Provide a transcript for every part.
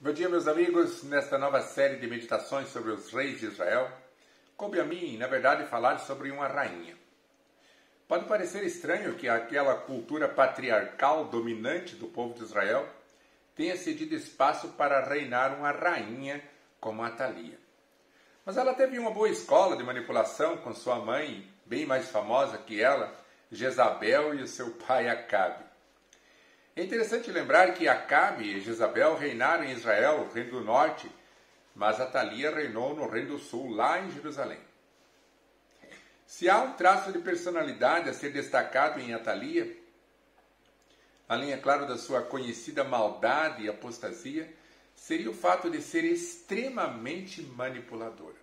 Bom dia, meus amigos. Nesta nova série de meditações sobre os reis de Israel, coube a mim, na verdade, falar sobre uma rainha. Pode parecer estranho que aquela cultura patriarcal dominante do povo de Israel tenha cedido espaço para reinar uma rainha como Atalia. Mas ela teve uma boa escola de manipulação com sua mãe, bem mais famosa que ela, Jezabel, e o seu pai Acabe. É interessante lembrar que Acabe e Jezabel reinaram em Israel, o reino do norte, mas Atalia reinou no reino do sul, lá em Jerusalém. Se há um traço de personalidade a ser destacado em Atalia, além, é claro, da sua conhecida maldade e apostasia, seria o fato de ser extremamente manipuladora.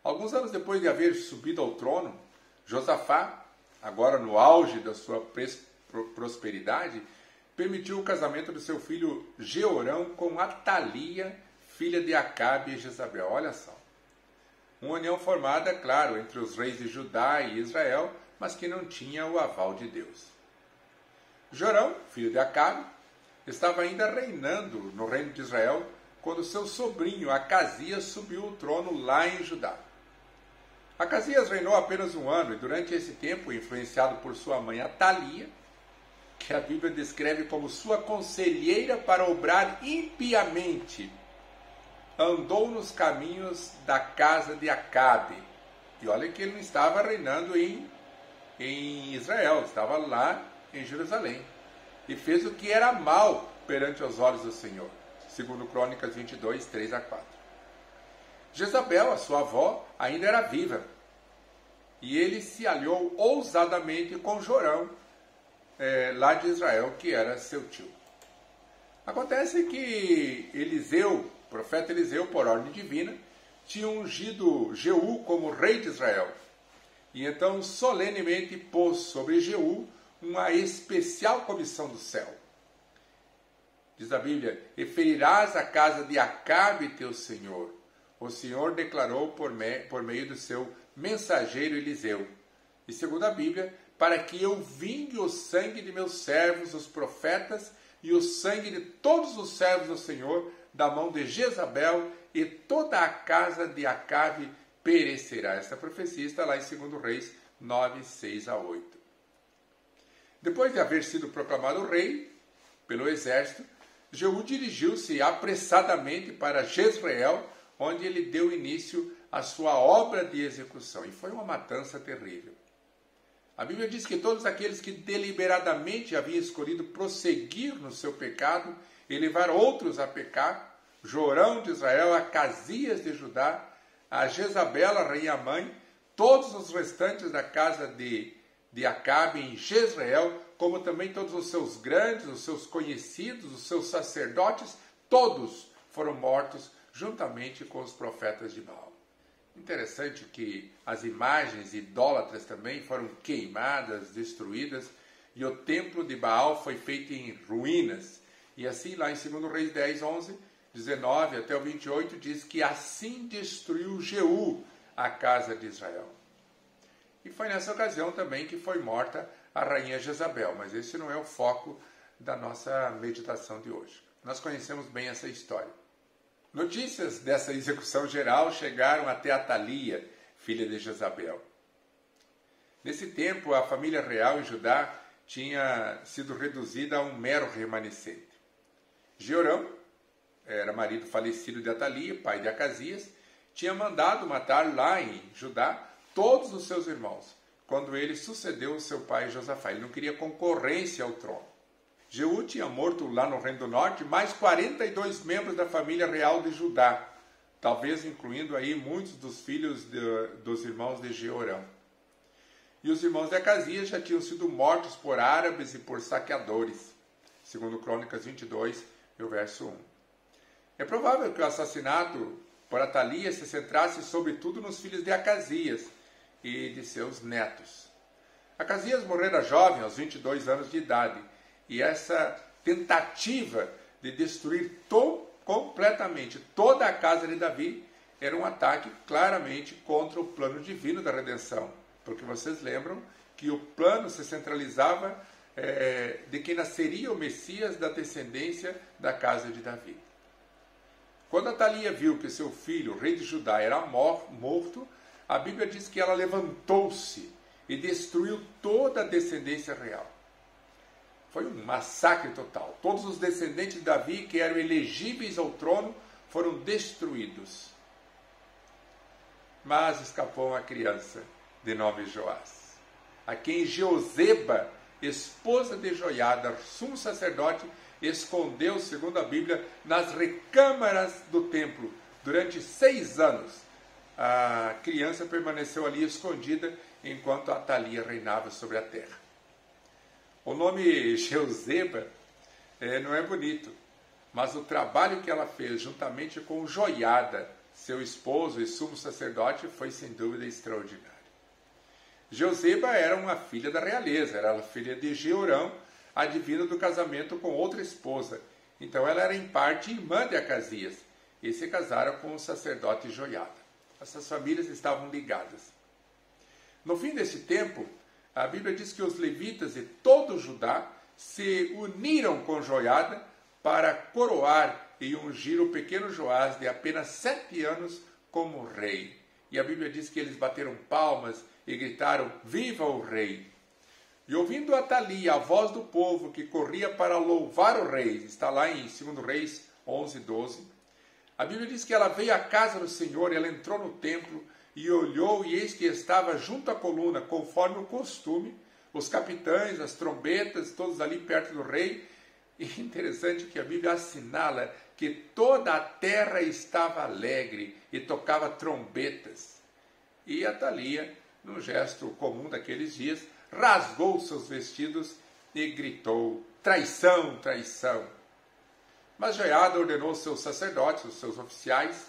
Alguns anos depois de haver subido ao trono, Josafá, agora no auge da sua prosperidade, permitiu o casamento do seu filho Jeorão com Atalia, filha de Acabe e Jezabel. Olha só. Uma união formada, claro, entre os reis de Judá e Israel, mas que não tinha o aval de Deus. Jorão, filho de Acabe, estava ainda reinando no reino de Israel quando seu sobrinho Acasias subiu ao trono lá em Judá. Acasias reinou apenas um ano e durante esse tempo, influenciado por sua mãe Atalia, que a Bíblia descreve como sua conselheira para obrar impiamente, andou nos caminhos da casa de Acabe. E olha que ele não estava reinando em Israel, estava lá em Jerusalém. E fez o que era mal perante os olhos do Senhor. Segundo Crônicas 22, 3 a 4. Jezabel, a sua avó, ainda era viva. E ele se aliou ousadamente com Jorão, lá de Israel, que era seu tio. Acontece que Eliseu, o profeta Eliseu, por ordem divina, tinha ungido Jeú como rei de Israel. E então solenemente pôs sobre Jeú uma especial comissão do céu. Diz a Bíblia: e ferirás a casa de Acabe teu senhor. O Senhor declarou por meio do seu mensageiro Eliseu. E segundo a Bíblia, para que eu vingue o sangue de meus servos, os profetas, e o sangue de todos os servos do Senhor, da mão de Jezabel, e toda a casa de Acabe perecerá. Essa profecia está lá em 2 Reis 9, 6 a 8. Depois de haver sido proclamado rei pelo exército, Jeú dirigiu-se apressadamente para Jezreel, onde ele deu início à sua obra de execução. E foi uma matança terrível. A Bíblia diz que todos aqueles que deliberadamente haviam escolhido prosseguir no seu pecado e levar outros a pecar, Jorão de Israel, Acasias de Judá, a Jezabel, a rainha-mãe, todos os restantes da casa de Acabe em Jezreel, como também todos os seus grandes, os seus conhecidos, os seus sacerdotes, todos foram mortos juntamente com os profetas de Baal. Interessante que as imagens idólatras também foram queimadas, destruídas, e o templo de Baal foi feito em ruínas. E assim, lá em 2 Reis 10, 11, 19 até o 28, diz que assim destruiu Jeú a casa de Israel. E foi nessa ocasião também que foi morta a rainha Jezabel, mas esse não é o foco da nossa meditação de hoje. Nós conhecemos bem essa história. Notícias dessa execução geral chegaram até Atalia, filha de Jezabel. Nesse tempo, a família real em Judá tinha sido reduzida a um mero remanescente. Jeorão, era marido falecido de Atalia, pai de Acasias, tinha mandado matar lá em Judá todos os seus irmãos, quando ele sucedeu o seu pai Josafá. Ele não queria concorrência ao trono. Jeú tinha morto lá no Reino do Norte mais 42 membros da família real de Judá, talvez incluindo aí muitos dos filhos dos irmãos de Jeorão. E os irmãos de Acasias já tinham sido mortos por árabes e por saqueadores, segundo Crônicas 22, e o verso 1. É provável que o assassinato por Atalia se centrasse sobretudo nos filhos de Acasias e de seus netos. Acasias morrera jovem, aos 22 anos de idade, e essa tentativa de destruir completamente toda a casa de Davi era um ataque claramente contra o plano divino da redenção. Porque vocês lembram que o plano se centralizava de que nasceria o Messias da descendência da casa de Davi. Quando Atalia viu que seu filho, o rei de Judá, era morto, a Bíblia diz que ela levantou-se e destruiu toda a descendência real. Foi um massacre total. Todos os descendentes de Davi que eram elegíveis ao trono foram destruídos. Mas escapou uma criança de nome Joás, a quem Jeozeba, esposa de Joiada, sumo sacerdote, escondeu, segundo a Bíblia, nas recâmaras do templo. Durante 6 anos, a criança permaneceu ali escondida enquanto Atalia reinava sobre a terra. O nome Jeozeba não é bonito, mas o trabalho que ela fez juntamente com Joiada, seu esposo e sumo sacerdote, foi sem dúvida extraordinário. Jeozeba era uma filha da realeza, era filha de Jeorão, advinda do casamento com outra esposa. Então ela era em parte irmã de Acasias e se casaram com o sacerdote Joiada. Essas famílias estavam ligadas. No fim desse tempo, a Bíblia diz que os levitas e todo o Judá se uniram com Joiada para coroar e ungir o pequeno Joás de apenas 7 anos como rei. E a Bíblia diz que eles bateram palmas e gritaram: "Viva o rei!" E ouvindo Atalia a voz do povo que corria para louvar o rei, está lá em 2 Reis 11:12, a Bíblia diz que ela veio à casa do Senhor, ela entrou no templo e olhou, e eis que estava junto à coluna, conforme o costume, os capitães, as trombetas, todos ali perto do rei. E interessante que a Bíblia assinala que toda a terra estava alegre e tocava trombetas. E Atalia, num gesto comum daqueles dias, rasgou seus vestidos e gritou: "Traição, traição!" Mas Joiada ordenou aos seus sacerdotes, os seus oficiais,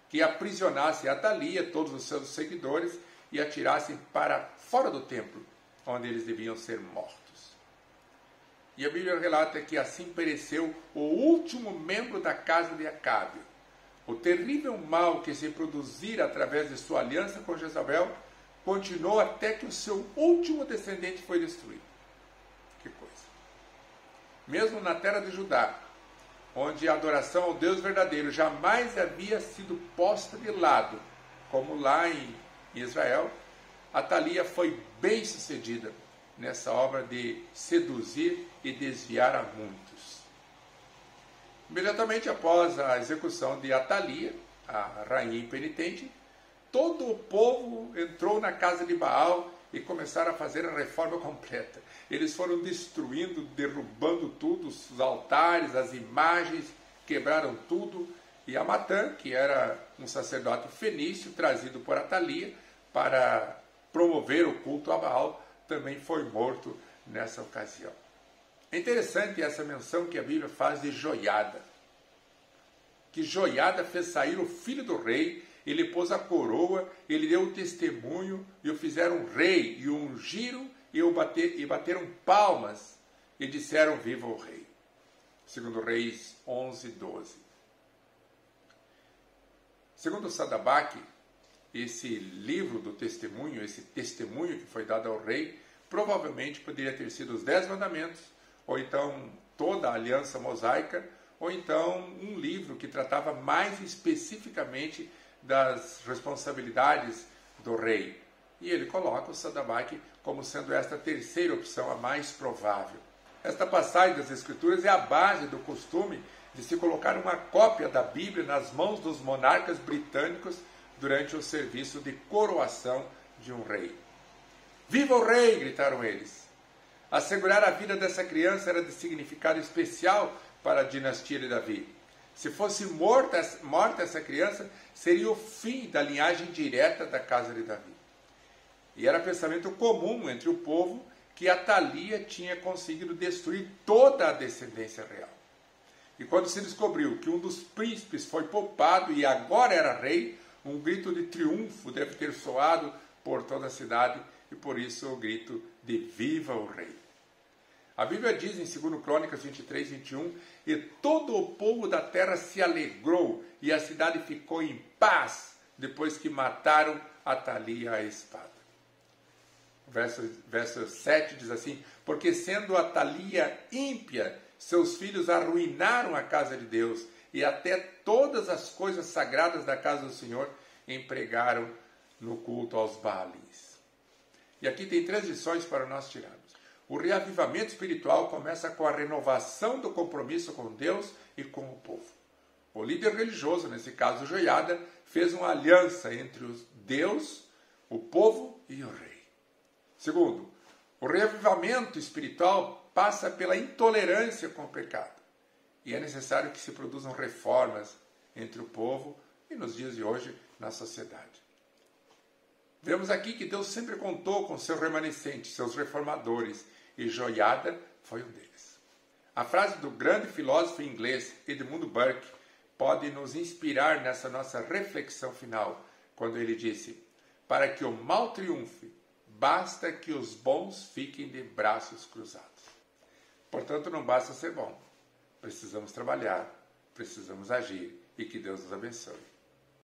que aprisionassem Atalia, todos os seus seguidores, e atirassem para fora do templo, onde eles deviam ser mortos. E a Bíblia relata que assim pereceu o último membro da casa de Acabe. O terrível mal que se produzira através de sua aliança com Jezabel continuou até que o seu último descendente foi destruído. Que coisa! Mesmo na terra de Judá, onde a adoração ao Deus verdadeiro jamais havia sido posta de lado, como lá em Israel, Atalia foi bem sucedida nessa obra de seduzir e desviar a muitos. Imediatamente após a execução de Atalia, a rainha impenitente, todo o povo entrou na casa de Baal e começaram a fazer a reforma completa. Eles foram destruindo, derrubando tudo, os altares, as imagens, quebraram tudo. E Amatã, que era um sacerdote fenício, trazido por Atalia para promover o culto a Baal, também foi morto nessa ocasião. É interessante essa menção que a Bíblia faz de Joiada. Que Joiada fez sair o filho do rei, ele pôs a coroa, ele deu o testemunho, e o fizeram rei, e o ungiram, e bateram palmas, e disseram: "Viva o rei." 2 Reis 11:12. Segundo Sadabaque, esse livro do testemunho, esse testemunho que foi dado ao rei, provavelmente poderia ter sido os 10 mandamentos, ou então toda a aliança mosaica, ou então um livro que tratava mais especificamente das responsabilidades do rei. E ele coloca o Sadabaque como sendo esta terceira opção, a mais provável. Esta passagem das Escrituras é a base do costume de se colocar uma cópia da Bíblia nas mãos dos monarcas britânicos durante o serviço de coroação de um rei. "Viva o rei!" gritaram eles. Assegurar a vida dessa criança era de significado especial para a dinastia de Davi. Se fosse morta essa criança, seria o fim da linhagem direta da casa de Davi. E era pensamento comum entre o povo que Atalia tinha conseguido destruir toda a descendência real. E quando se descobriu que um dos príncipes foi poupado e agora era rei, um grito de triunfo deve ter soado por toda a cidade, e por isso o grito de "Viva o rei!". A Bíblia diz em 2 Crônicas 23:21, "E todo o povo da terra se alegrou, e a cidade ficou em paz, depois que mataram Atalia à espada." Verso 7 diz assim: "Porque sendo Atalia ímpia seus filhos arruinaram a casa de Deus e até todas as coisas sagradas da casa do Senhor empregaram no culto aos Baalins. E aqui tem 3 lições para nós tirarmos. O reavivamento espiritual começa com a renovação do compromisso com Deus e com o povo. O líder religioso, nesse caso Joiada, fez uma aliança entre Deus, o povo e o rei. Segundo, o reavivamento espiritual passa pela intolerância com o pecado. E é necessário que se produzam reformas entre o povo e, nos dias de hoje, na sociedade. Vemos aqui que Deus sempre contou com seu remanescente, seus reformadores, e Joiada foi um deles. A frase do grande filósofo inglês Edmund Burke pode nos inspirar nessa nossa reflexão final, quando ele disse: para que o mal triunfe, basta que os bons fiquem de braços cruzados. Portanto, não basta ser bom. Precisamos trabalhar, precisamos agir e que Deus nos abençoe.